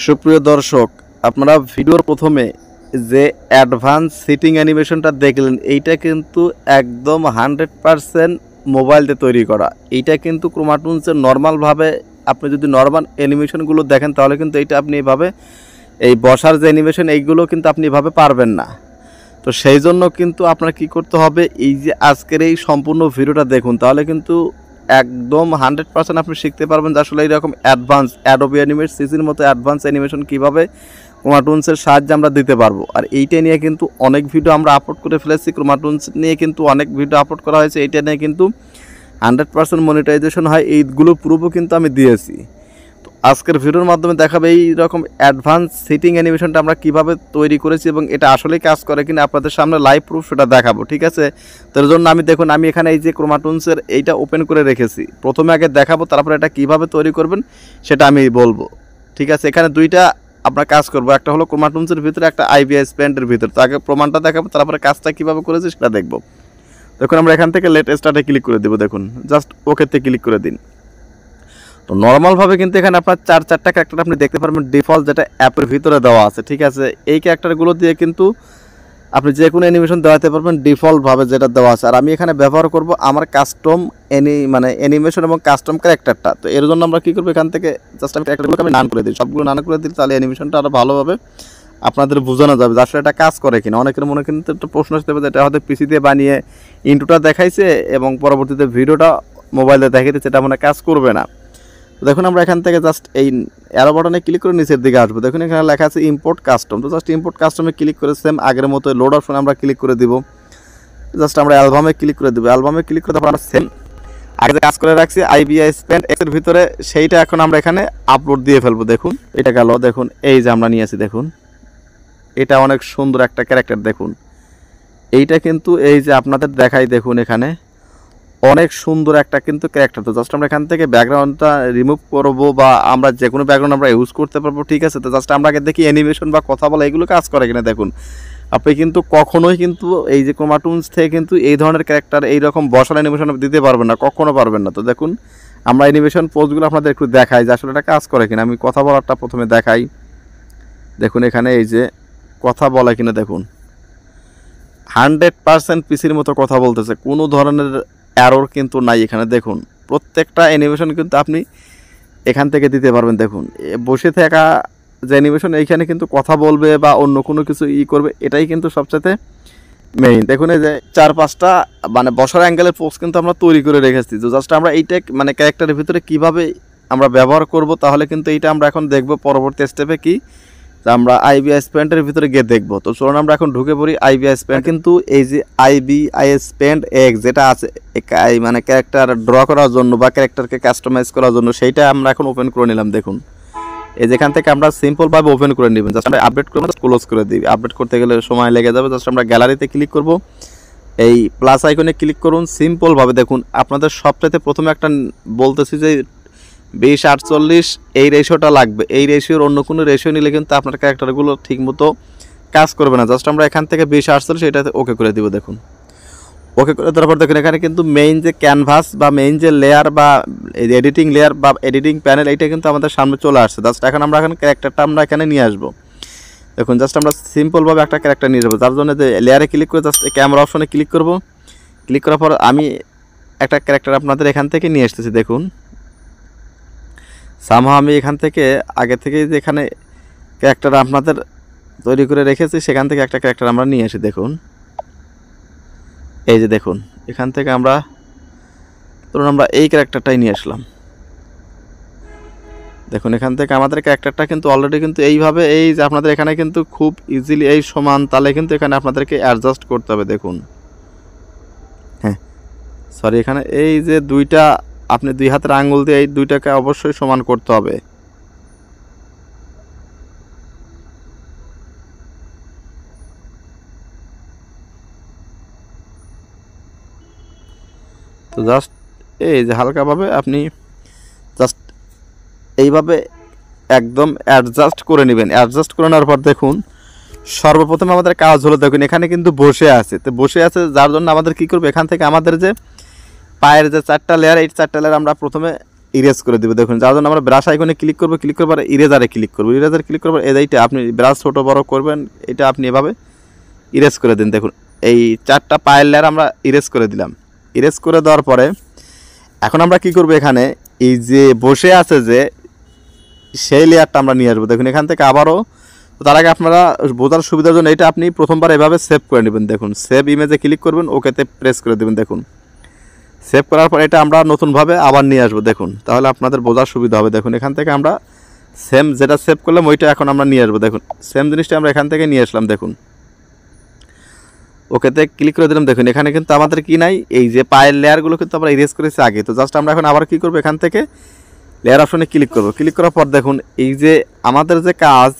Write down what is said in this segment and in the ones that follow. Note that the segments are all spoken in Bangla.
সুপ্রিয় দর্শক, আপনারা ভিডিওর প্রথমে যে অ্যাডভান্স সিটিং অ্যানিমেশনটা দেখলেন, এইটা কিন্তু একদম 100% মোবাইল দিয়ে তৈরি করা। এইটা কিন্তু ক্রোমাটুনসের নর্মালভাবে আপনি যদি নর্মাল অ্যানিমেশনগুলো দেখেন তাহলে কিন্তু এইটা আপনি এভাবে এই বসার যে অ্যানিমেশন এইগুলো কিন্তু আপনি এভাবে পারবেন না। তো সেই জন্য কিন্তু আপনার কি করতে হবে, এই যে আজকের এই সম্পূর্ণ ভিডিওটা দেখুন, তাহলে কিন্তু একদম 100% আপনি শিখতে পারবেন যে আসলে এইরকম অ্যাডভান্স অ্যাডোবি অ্যানিমেট সিসির মতো অ্যাডভান্স অ্যানিমেশন কীভাবে ক্রোমাটুনসের সাহায্যে আমরা দিতে পারবো। আর এইটা নিয়ে কিন্তু অনেক ভিডিও আমরা আপলোড করে ফেলেছি, ক্রোমাটুনস নিয়ে কিন্তু অনেক ভিডিও আপলোড করা হয়েছে। এইটা নিয়ে কিন্তু 100% মনিটাইজেশন হয়, এইগুলো প্রুফও কিন্তু আমি দিয়েছি। তো আজকের ভিডিওর মাধ্যমে দেখাবে এই রকম অ্যাডভান্স সিটিং অ্যানিমেশনটা আমরা কিভাবে তৈরি করেছি এবং এটা আসলেই কাজ করে কিনা আপনাদের সামনে লাইভ প্রুফ সেটা দেখাবো, ঠিক আছে। তার জন্য আমি দেখুন, আমি এখানে এই যে ক্রোমাটুনসের এইটা ওপেন করে রেখেছি। প্রথমে আগে দেখাবো, তারপরে এটা কিভাবে তৈরি করবেন সেটা আমি বলবো, ঠিক আছে। এখানে দুইটা আমরা কাজ করবো, একটা হলো ক্রোমাটুনসের ভিতরে, একটা আইবিএস পেন্টের ভিতরে। তো আগে প্রমাণটা দেখাবো, তারপরে কাজটা কীভাবে করেছি সেটা দেখবো। দেখুন আমরা এখান থেকে লেট স্টার্টে ক্লিক করে দেবো, দেখুন জাস্ট ওকেতে ক্লিক করে দিন। তো নর্মালভাবে কিন্তু এখানে আপনার চারটা ক্যারেক্টার আপনি দেখতে পারবেন ডিফল্ট, যেটা অ্যাপের ভিতরে দেওয়া আছে, ঠিক আছে। এই ক্যারেক্টারগুলো দিয়ে কিন্তু আপনি যে কোনো অ্যানিমেশন দেওয়াতে পারবেন ডিফল্টভাবে যেটা দেওয়া আছে। আর আমি এখানে ব্যবহার করব আমার কাস্টম অ্যানিমেশন এবং কাস্টম ক্যারেক্টারটা। তো এর জন্য আমরা কী করবো, এখান থেকে জাস্ট আমি ক্যারেক্টারগুলোকে আমি নান করে দিই, সবগুলো নান করে দিই, তাহলে অ্যানিমেশনটা আরও ভালোভাবে আপনাদের বোঝানো যাবে যে আসলে এটা কাজ করে কিনা। অনেকের মনে কিন্তু একটা প্রশ্ন আসতে পারে, এটা হয়তো পিসি দিয়ে বানিয়ে ইন্টুটা দেখাইছে এবং পরবর্তীতে ভিডিওটা মোবাইলে দেখাইতেছে, এটা মনে কাজ করবে না। তো দেখুন আমরা এখান থেকে জাস্ট এই অ্যারো বাটনে ক্লিক করে নিচের দিকে আসবো। দেখুন এখানে লেখা আছে ইম্পোর্ট কাস্টম। তো জাস্ট ইম্পোর্ট কাস্টমে ক্লিক করে সেম আগের মতো লোড অপশনে আমরা ক্লিক করে দিব। জাস্ট আমরা অ্যালবামে ক্লিক করে দেবো। অ্যালবামে ক্লিক করে তারপর আমরা সেম আগে যে কাজ করে রাখছি আইবিএস পেন্ট এক্সের ভিতরে, সেইটা এখন আমরা এখানে আপলোড দিয়ে ফেলবো। দেখুন এটা গেল, দেখুন এই যে আমরা নিয়েছি, দেখুন এটা অনেক সুন্দর একটা ক্যারেক্টার। দেখুন এইটা কিন্তু এই যে আপনাদের দেখাই, দেখুন এখানে অনেক সুন্দর একটা কিন্তু ক্যারেক্টার। তো জাস্ট আমরা এখান থেকে ব্যাকগ্রাউন্ডটা রিমুভ করবো বা আমরা যে কোনো ব্যাকগ্রাউন্ড আমরা ইউজ করতে পারবো, ঠিক আছে। তো জাস্ট আমরা আগে দেখি অ্যানিমেশন বা কথা বলা এগুলো কাজ করে কিনা। দেখুন আপনি কিন্তু কখনোই কিন্তু এই যে ক্রোমাটুনস থেকে কিন্তু এই ধরনের ক্যারেক্টার এইরকম বসার অ্যানিমেশন দিতে পারবেন না, কখনো পারবেন না। তো দেখুন আমরা অ্যানিমেশন পোস্টগুলো আপনাদের একটু দেখাই যে আসলে এটা কাজ করে কিনা। আমি কথা বলারটা প্রথমে দেখাই। দেখুন এখানে এই যে কথা বলা কিনা, দেখুন 100% পিসির মতো কথা বলতেছে, কোনো ধরনের এরর কিন্তু নাই এখানে। দেখুন প্রত্যেকটা অ্যানিমেশন কিন্তু আপনি এখান থেকে দিতে পারবেন। দেখুন বসে থাকা যে অ্যানিমেশন এইখানে কিন্তু কথা বলবে বা অন্য কোনো কিছু করবে, এটাই কিন্তু সবচেয়ে মেইন। দেখুন এই যে 4-5টা বসার অ্যাঙ্গেলের পোস্ট কিন্তু আমরা তৈরি করে রেখেছি। তো জাস্ট আমরা এইটা ক্যারেক্টারের ভিতরে কিভাবে আমরা ব্যবহার করব, তাহলে কিন্তু এইটা আমরা এখন দেখব পরবর্তী স্টেপে কি আমরা আইবিএস পেন্টের ভিতরে গিয়ে দেখবো। তো চলুন আমরা এখন ঢুকে পড়ি আইবিএস পেন্ট। কিন্তু এই যে আইবিএস পেন্ট এক্স যেটা আছে ক্যারেক্টার ড্র করার জন্য বা ক্যারেক্টারকে কাস্টমাইজ করার জন্য, সেইটা আমরা এখন ওপেন করে নিলাম। দেখুন এই যেখান থেকে আমরা সিম্পলভাবে ওপেন করে নেবেন, জাস্ট আমরা আপডেট করবো, জাস্ট ক্লোজ করে দিই। আপডেট করতে গেলে সময় লেগে যাবে। জাস্ট আমরা গ্যালারিতে ক্লিক করব, এই প্লাস আইকনে ক্লিক করুন। সিম্পলভাবে দেখুন আপনাদের সবটাতে প্রথমে একটা বলতেছি যে 20:48 এই রেশিওটা লাগবে। এই রেশিওর অন্য কোনো রেশিও নিলে কিন্তু আপনার ক্যারেক্টারগুলো ঠিকমতো কাজ করবে না। জাস্ট আমরা এখান থেকে 20:48 এটাতে ওকে করে দিব। দেখুন ওকে করে দেওয়ার পর দেখুন এখানে কিন্তু মেইন যে ক্যানভাস বা মেইন যে লেয়ার বা এডিটিং লেয়ার বা এডিটিং প্যানেল, এইটা কিন্তু আমাদের সামনে চলে আসছে। জাস্ট এখন আমরা ক্যারেক্টারটা আমরা এখানে নিয়ে আসবো। দেখুন জাস্ট আমরা সিম্পলভাবে একটা ক্যারেক্টার নিয়ে যাবো, যার জন্য যে লেয়ারে ক্লিক করে জাস্ট ক্যামেরা অপশনে ক্লিক করব। ক্লিক করার পর আমি একটা ক্যারেক্টার আপনাদের এখান থেকে নিয়ে আসতেছি। দেখুন সামহাও আমি এখান থেকে আগে থেকে যেখানে ক্যারেক্টার আপনাদের তৈরি করে রেখেছি সেখান থেকে একটা ক্যারেক্টার আমরা নিয়ে আসি। দেখুন এই যে দেখুন এখান থেকে আমরা ধরুন আমরা এই ক্যারেক্টারটাই নিয়ে আসলাম। দেখুন এখান থেকে আমাদের ক্যারেক্টারটা কিন্তু অলরেডি কিন্তু এইভাবে এই যে আপনাদের এখানে কিন্তু খুব ইজিলি এই সমান তালে কিন্তু এখানে আপনাদেরকে অ্যাডজাস্ট করতে হবে। দেখুন হ্যাঁ সরি, এখানে এই যে দুইটা আপনি 2 হাতের আঙ্গুল দিয়ে এই দুইটাকে অবশ্যই সমান করতে হবে। তো জাস্ট এই যে হালকাভাবে আপনি জাস্ট এইভাবে একদম অ্যাডজাস্ট করে নেবেন। অ্যাডজাস্ট করে নেওয়ার পর দেখুন সর্বপ্রথম আমাদের কাজ হলো, দেখুন এখানে কিন্তু বসে আছে। তো বসে আছে যার জন্য আমাদের কী করবো, এখান থেকে আমাদের যে পায়ের যে 4টা লেয়ার, এই 4টা লেয়ার আমরা প্রথমে ইরেজ করে দেবো। দেখুন যার জন্য আমরা ব্রাশ আইকনে ক্লিক করবো, ক্লিক করবার ইরেজারে ক্লিক করবো, ইরেজারে ক্লিক করবার এইটা আপনি ব্রাশ ছোটো বড় করবেন, এটা আপনি এভাবে ইরেজ করে দিন। দেখুন এই 4টা পায়ের লেয়ার আমরা ইরেজ করে দিলাম। ইরেজ করে দেওয়ার পরে এখন আমরা কি করব, এখানে এই যে বসে আছে যে সেই লেয়ারটা আমরা নিয়ে আসবো। দেখুন এখান থেকে আবারও, তার আগে আপনারা বোঝার সুবিধার জন্য এটা আপনি প্রথমবার এভাবে সেভ করে নেবেন। দেখুন সেভ ইমেজে ক্লিক করবেন, ওকেতে প্রেস করে দেবেন। দেখুন সেভ করার পর এটা আমরা নতুনভাবে আবার নিয়ে আসবো। দেখুন তাহলে আপনাদের বোঝার সুবিধা হবে। দেখুন এখান থেকে আমরা সেম যেটা সেভ করলাম ওইটা এখন আমরা নিয়ে আসবো। দেখুন সেম জিনিসটা আমরা এখান থেকে নিয়ে আসলাম। দেখুন ওকেতে ক্লিক করে দিলাম। দেখুন এখানে কিন্তু আমাদের কি নাই, এই যে পায়ের লেয়ারগুলো কিন্তু আমরা ইরেজ করেছি আগে। তো জাস্ট আমরা এখন আবার কি করবো, এখান থেকে লেয়ার অপশনে ক্লিক করবো। ক্লিক করার পর দেখুন এই যে আমাদের যে কাজ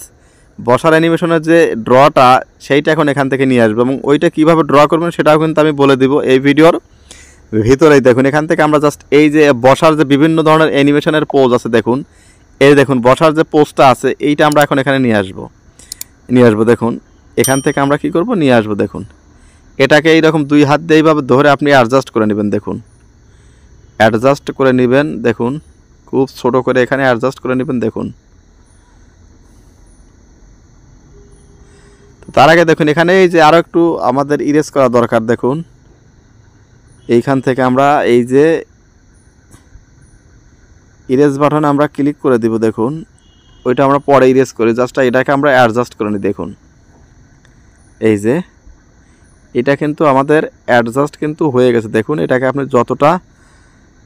বসার অ্যানিমেশনের যে ড্রটা, সেইটা এখন এখান থেকে নিয়ে আসবো এবং ওইটা কীভাবে ড্র করবেন সেটাও কিন্তু আমি বলে দিব এই ভিডিওর ভিতরেই। দেখুন এখান থেকে আমরা জাস্ট এই যে বসার যে বিভিন্ন ধরনের অ্যানিমেশনের পোজ আছে, দেখুন এই দেখুন বসার যে পোজটা আছে এইটা আমরা এখন এখানে নিয়ে আসবো। দেখুন এখান থেকে আমরা কি করব, নিয়ে আসবো। দেখুন এটাকে এইরকম 2 হাত দিয়ে এইভাবে ধরে আপনি অ্যাডজাস্ট করে নেবেন। দেখুন অ্যাডজাস্ট করে নেবেন। দেখুন খুব ছোট করে এখানে অ্যাডজাস্ট করে নেবেন। দেখুন তার আগে দেখুন এখানে এই যে আরও একটু আমাদের ইরেজ করা দরকার। দেখুন এইখান থেকে আমরা এই যে ইরেজ বাটনে আমরা ক্লিক করে দিব। দেখুন ওইটা আমরা পরে ইরেজ করি, জাস্ট এটাকে আমরা অ্যাডজাস্ট করে নিই। দেখুন এই যে এটা কিন্তু আমাদের অ্যাডজাস্ট কিন্তু হয়ে গেছে। দেখুন এটাকে আপনি যতটা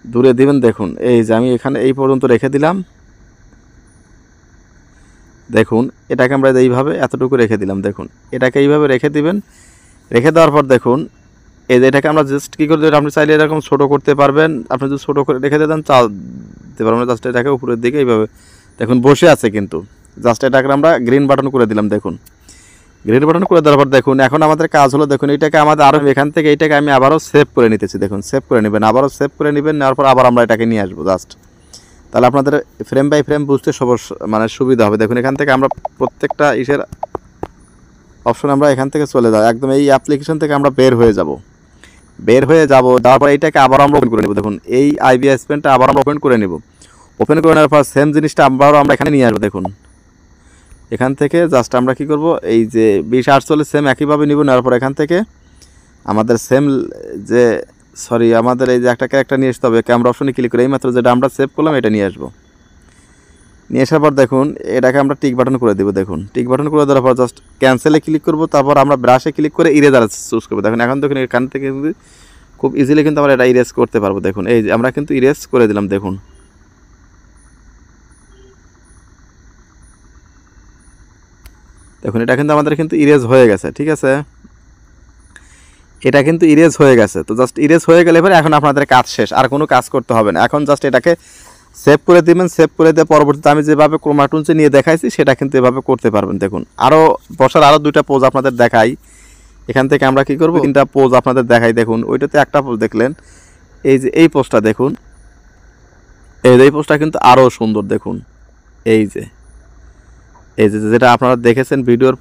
দূরে দিবেন, দেখুন এই যে আমি এখানে এই পর্যন্ত রেখে দিলাম। দেখুন এটাকে আমরা এইভাবে এতটুকু রেখে দিলাম। দেখুন এটাকে এইভাবে রেখে দিবেন। রেখে দেওয়ার পর দেখুন এই যে এটাকে আমরা জাস্ট কী করে দেবেন, আপনি চাইলে এরকম ছোটো করতে পারবেন। আপনি যদি ছোটো করে রেখে দেন চাল দিতে পারবেন। জাস্ট এটাকে উপরের দিকে এইভাবে দেখুন বসে আছে, কিন্তু জাস্ট এটাকে আমরা গ্রিন বাটন করে দিলাম। দেখুন গ্রিন বাটন করে দেওয়ার পর দেখুন এখন আমাদের কাজ হলো, দেখুন এইটাকে আমাদের আরও এখান থেকে এইটাকে আমি আবারও সেভ করে নিতেছি। দেখুন সেভ করে নেবেন, আবারও সেভ করে নেবেন। নেওয়ার পর আবার আমরা এটাকে নিয়ে আসবো জাস্ট, তাহলে আপনাদের ফ্রেম বাই ফ্রেম বুঝতে মানে সুবিধা হবে। দেখুন এখান থেকে আমরা প্রত্যেকটা ইসের অপশন আমরা এখান থেকে চলে যাবো, একদম এই অ্যাপ্লিকেশন থেকে আমরা বের হয়ে যাব। যাওয়ার পর এইটাকে আবার আমরা ওপেন করে নেব। দেখুন এই আইবিএস পেনটা আবার আমরা ওপেন করে নেব। ওপেন করে নেওয়ার পর সেম জিনিসটা আবারও আমরা এখানে নিয়ে আসবো। দেখুন এখান থেকে জাস্ট আমরা কি করব, এই যে 2048 সেম একইভাবে নিব। নেওয়ার পর এখান থেকে আমাদের সেম যে আমাদের এই যে একটা ক্যারেক্টার নিয়ে আসতে হবে। ক্যামেরা অপশনে ক্লিক করে এইমাত্র যেটা আমরা সেভ করলাম এটা নিয়ে আসবো। নিয়ে আসার পর দেখুন এটাকে আমরা টিক বাটন করে দেবো। দেখুন টিক বাটন করে দেওয়ার পর জাস্ট ক্যান্সেলে ক্লিক করব। তারপর আমরা ব্রাশে ক্লিক করে ইরেজার চুজ করবো। দেখুন এখন দেখুন এখান থেকে কিন্তু খুব ইজিলি কিন্তু আমরা এটা ইরেজ করতে পারবো। দেখুন এই যে আমরা কিন্তু ইরেজ করে দিলাম। দেখুন দেখুন এটা কিন্তু আমাদের কিন্তু ইরেজ হয়ে গেছে। ঠিক আছে, এটা কিন্তু ইরেজ হয়ে গেছে। তো জাস্ট ইরেজ হয়ে গেলে এবার এখন আপনাদের কাজ শেষ, আর কোনো কাজ করতে হবে না। এখন জাস্ট এটাকে সেভ করে দিবেন। সেভ করে দিয়ে পরবর্তীতে আমি যেভাবে ক্রোমা টুলসে নিয়ে দেখাইছি সেটা কিন্তু এভাবে করতে পারবেন। দেখুন আরও বসার আরও 2টা পোজ আপনাদের দেখাই। এখান থেকে আমরা কি করব, 3টা পোজ আপনাদের দেখাই। দেখুন ওইটাতে একটা পোজ দেখলেন, এই যে এই পোজটা দেখুন, এই পোজটা কিন্তু আরও সুন্দর। দেখুন এই যে যেটা আপনারা দেখেছেন ভিডিওর,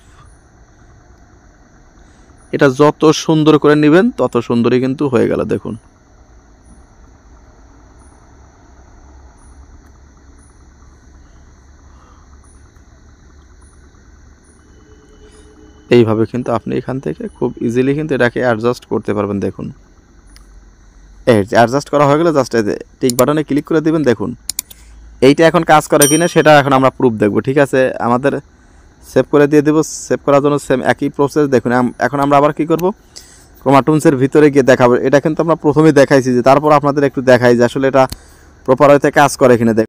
এটা যত সুন্দর করে নেবেন তত সুন্দরই কিন্তু হয়ে গেল। দেখুন এইভাবে কিন্তু আপনি এখান থেকে খুব ইজিলি কিন্তু এটাকে অ্যাডজাস্ট করতে পারবেন। দেখুন এই অ্যাডজাস্ট করা হয়ে গেলে জাস্ট এই যে টিক বাটনে ক্লিক করে দিবেন। দেখুন এইটা এখন কাজ করে কিনা সেটা এখন আমরা প্রুফ দেখব। ঠিক আছে, আমাদের সেভ করে দিয়ে দেবো। সেভ করার জন্য সেম একই প্রসেস। দেখুন এখন আমরা আবার কি করব, ক্রোমা টুলসের ভিতরে গিয়ে দেখাবো। এটা কিন্তু আমরা প্রথমেই দেখাইছি, যে তারপর আপনাদের একটু দেখাই যে আসলে এটা প্রপার হইতে কাজ করে কিনা।